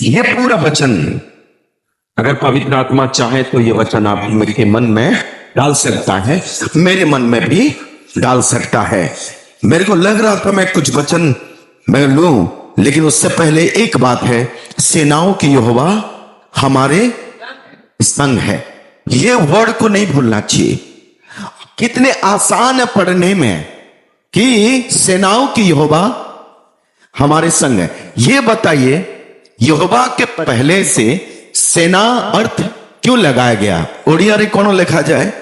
ये पूरा वचन, अगर पवित्र आत्मा चाहे तो ये वचन आप मेरे मन में डाल सकता है, मेरे मन में भी डाल सकता है। मेरे को लग रहा था मैं कुछ वचन मैं लूं, लेकिन उससे पहले एक बात है, सेनाओं की यहोवा हमारे संग है। ये वर्ड को नहीं भूलना चाहिए। कितने आसान है पढ़ने में कि सेनाओं की यहोवा हमारे संग है। ये बताइए, यहोवा के पहले से सेना अर्थ क्यों लगाया गया? ओडिया रे कौन लिखा जाए?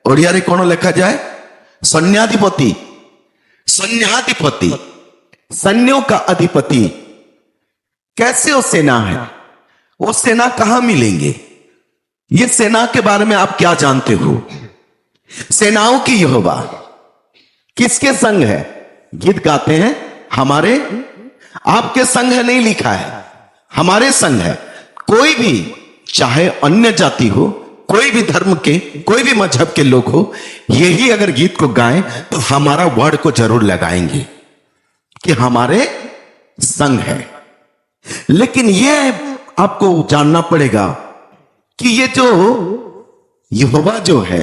ओडिया रे कौन लिखा जाए? सैन्याधिपति, सैन्याधिपति, सैन्यों का अधिपति। कैसे वो सेना है? वो सेना कहां मिलेंगे? ये सेना के बारे में आप क्या जानते हो? सेनाओं की यहोवा किसके संग है? गीत गाते हैं हमारे, आपके संग है नहीं लिखा है, हमारे संग है। कोई भी, चाहे अन्य जाति हो, कोई भी धर्म के, कोई भी मजहब के लोग हो, यही अगर गीत को गाएं तो हमारा वर्ड को जरूर लगाएंगे कि हमारे संग है। लेकिन यह आपको जानना पड़ेगा कि ये जो यहोवा जो है,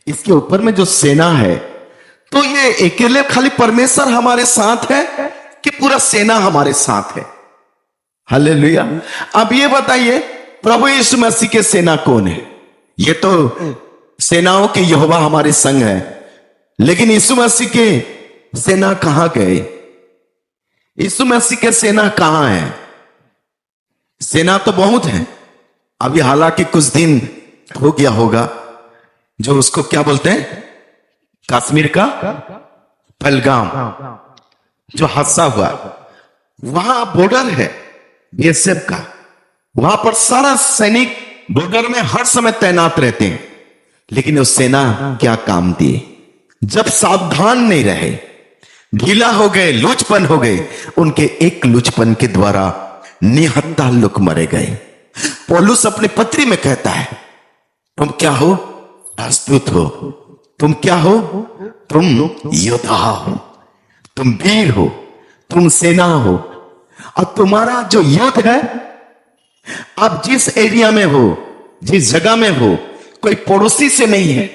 इसके ऊपर में जो सेना है, तो ये अकेले खाली परमेश्वर हमारे साथ है कि पूरा सेना हमारे साथ है? हालेलुया। अब ये बताइए, प्रभु यीशु मसीह के सेना कौन है? ये तो सेनाओं के यहोवा हमारे संग है, लेकिन यीशु मसीह के सेना कहां गए? यीशु मसीह के सेना कहां है? सेना तो बहुत है। अभी हालांकि कुछ दिन हो गया होगा, जो उसको क्या बोलते हैं, कश्मीर का पहलगाम जो हादसा हुआ, वहां बॉर्डर है बीएसएफ का, वहां पर सारा सैनिक बॉर्डर में हर समय तैनात रहते हैं। लेकिन वो सेना क्या काम दिए? जब सावधान नहीं रहे, ढीला हो गए, लुचपन हो गए, उनके एक लुचपन के द्वारा निहत्था लोग मरे गए। पौलुस अपनी पत्री में कहता है, तुम क्या हो? राजदूत हो। तुम क्या हो? तुम योद्धा हो, तुम वीर हो, तुम सेना हो। और तुम्हारा जो युद्ध है, आप जिस एरिया में हो, जिस जगह में हो, कोई पड़ोसी से नहीं है,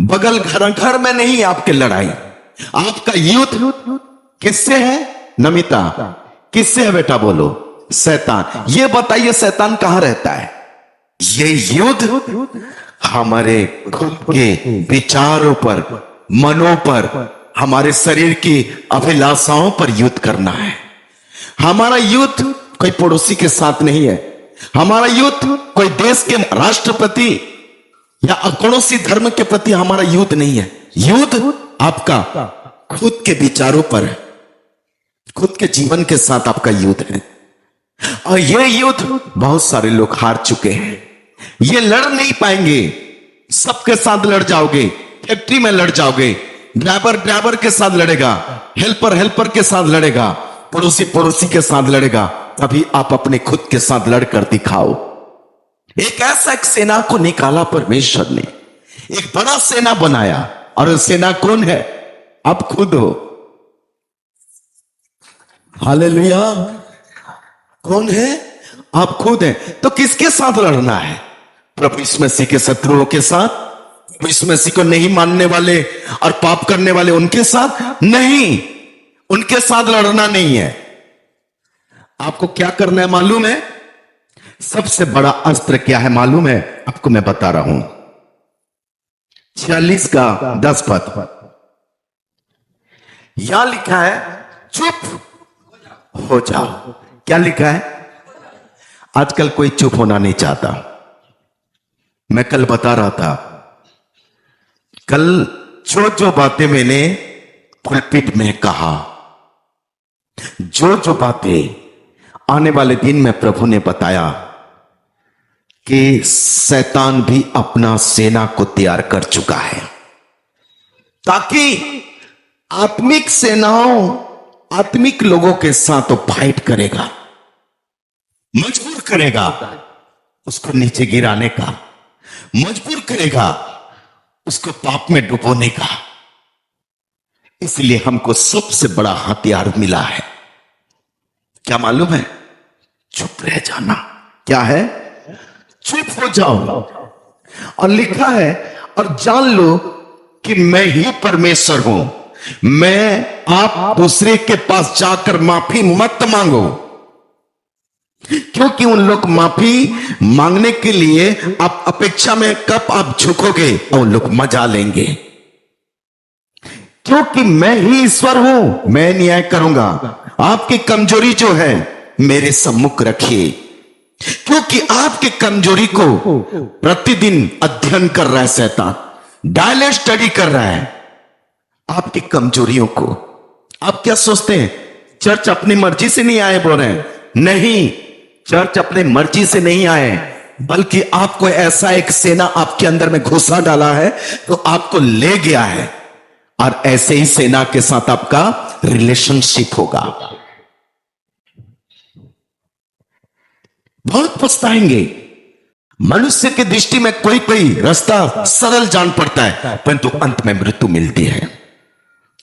बगल घर में नहीं है आपकी लड़ाई। आपका युद्ध किससे है? नमिता, किससे है बेटा? बोलो, शैतान। ये बताइए शैतान कहां रहता है? ये युद्ध हमारे खुद के विचारों पर, मनों पर, हमारे शरीर की अभिलाषाओं पर युद्ध करना है। हमारा युद्ध कोई पड़ोसी के साथ नहीं है। हमारा युद्ध कोई देश के राष्ट्रपति या कौनसी धर्म के प्रति हमारा युद्ध नहीं है। युद्ध आपका खुद के विचारों पर, खुद के जीवन के साथ आपका युद्ध है। और ये युद्ध बहुत सारे लोग हार चुके हैं। ये लड़ नहीं पाएंगे। सबके साथ लड़ जाओगे, फैक्ट्री में लड़ जाओगे, ड्राइवर के साथ लड़ेगा, हेल्पर के साथ लड़ेगा, पड़ोसी के साथ लड़ेगा। तभी आप अपने खुद के साथ लड़कर दिखाओ। एक ऐसा एक सेना को निकाला परमेश्वर ने, एक बड़ा सेना बनाया। और सेना कौन है? आप खुद हो। हालेलुया। कौन है? आप खुद हैं। तो किसके साथ लड़ना है? प्रभु यीशु मसीह के शत्रुओं के साथ? प्रभु यीशु मसीह को नहीं मानने वाले और पाप करने वाले उनके साथ नहीं, उनके साथ लड़ना नहीं है। आपको क्या करना है मालूम है? सबसे बड़ा अस्त्र क्या है मालूम है? आपको मैं बता रहा हूं। 46 का 10 पद यहां लिखा है, चुप हो जाओ। क्या लिखा है? आजकल कोई चुप होना नहीं चाहता। मैं कल बता रहा था, कल जो बातें मैंने पुलपिट में कहा, जो बातें आने वाले दिन में प्रभु ने बताया कि शैतान भी अपना सेना को तैयार कर चुका है, ताकि आत्मिक सेनाओं, आत्मिक लोगों के साथ वो फाइट करेगा, मजबूर करेगा उसको नीचे गिराने का, मजबूर करेगा उसको पाप में डुबोने का। इसलिए हमको सबसे बड़ा हथियार मिला है। क्या मालूम है? चुप रह जाना। क्या है? चुप हो जाओ। और लिखा है, और जान लो कि मैं ही परमेश्वर हूं। मैं आप दूसरे के पास जाकर माफी मत मांगो, क्योंकि उन लोग माफी मांगने के लिए आप अपेक्षा में कब आप झुकोगे और उन लोग मजा लेंगे। क्योंकि मैं ही ईश्वर हूं, मैं न्याय करूंगा। आपकी कमजोरी जो है मेरे सम्मुख रखिए, क्योंकि आपकी कमजोरी को प्रतिदिन अध्ययन कर रहा है शैतान, डायलेट स्टडी कर रहा है आपकी कमजोरियों को। आप क्या सोचते हैं चर्च अपनी मर्जी से नहीं आए बोल रहे हैं? नहीं, चर्च अपने मर्जी से नहीं आए, बल्कि आपको ऐसा एक सेना आपके अंदर में घुसा डाला है तो आपको ले गया है, और ऐसे ही सेना के साथ आपका रिलेशनशिप होगा। बहुत पछताएंगे। मनुष्य की दृष्टि में कोई कोई रास्ता सरल जान पड़ता है, परंतु अंत में मृत्यु मिलती है।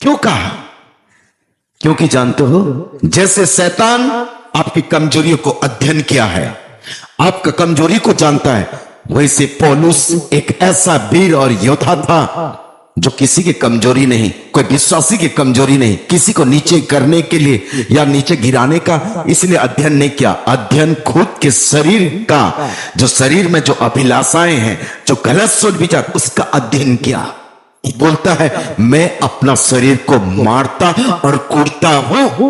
क्यों कहा? क्योंकि जानते हो, जैसे शैतान आपकी कमजोरियों को अध्ययन किया है, आपका कमजोरी को जानता है, वैसे पौलुस एक ऐसा वीर और योद्धा था जो किसी की कमजोरी नहीं, कोई विश्वासी की कमजोरी नहीं, किसी को नीचे करने के लिए या नीचे गिराने का इसलिए अध्ययन नहीं किया। अध्ययन खुद के शरीर का, जो शरीर में जो अभिलाषाएं हैं, जो गलत सोच विचार, उसका अध्ययन किया। बोलता है मैं अपना शरीर को मारता और कूटता हूं।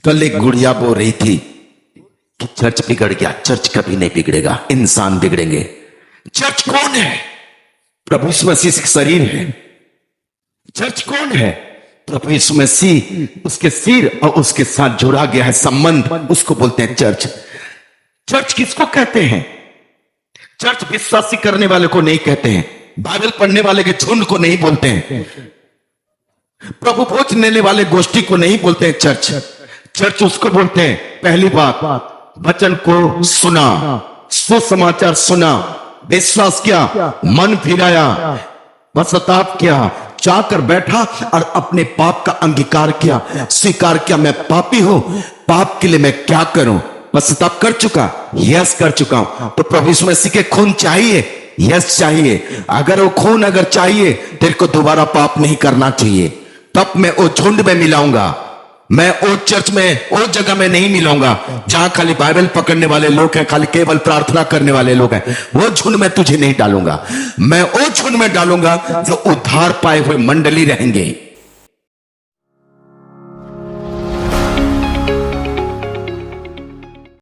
कल एक गुड़िया बोल रही थी कि चर्च बिगड़ गया। चर्च कभी नहीं बिगड़ेगा, इंसान बिगड़ेंगे। चर्च कौन है? प्रभु यीशु मसीह का शरीर है। चर्च कौन है? प्रभु यीशु मसीह, उसके सिर और उसके साथ जुड़ा गया है संबंध, उसको बोलते हैं चर्च। चर्च किसको कहते हैं? चर्च विश्वासी करने वाले को नहीं कहते हैं, बाइबल पढ़ने वाले के झुंड को नहीं बोलते हैं, प्रभु भोज लेने वाले गोष्ठी को नहीं बोलते हैं चर्च। चर्च उसको बोलते हैं, पहली बात वचन को सुना, सुसमाचार सुना, विश्वास किया, मन फिराया, पश्चाताप किया, जाकर बैठा और अपने पाप का अंगीकार किया, स्वीकार किया मैं पापी हूं, पाप के लिए मैं क्या करूं? पश्चाताप कर चुका, यस कर चुका हूं। तो प्रभु यीशु मसीह के खून चाहिए, यस चाहिए। अगर वो खून अगर चाहिए, तेरे को दोबारा पाप नहीं करना चाहिए। तब मैं वो झुंड में मिलाऊंगा, मैं वो चर्च में, वो जगह में नहीं मिलाऊंगा जहां खाली बाइबल पकड़ने वाले लोग हैं, खाली केवल प्रार्थना करने वाले लोग हैं। वो झुंड में तुझे नहीं डालूंगा, मैं वो झुंड में डालूंगा जो उद्धार पाए हुए मंडली रहेंगे।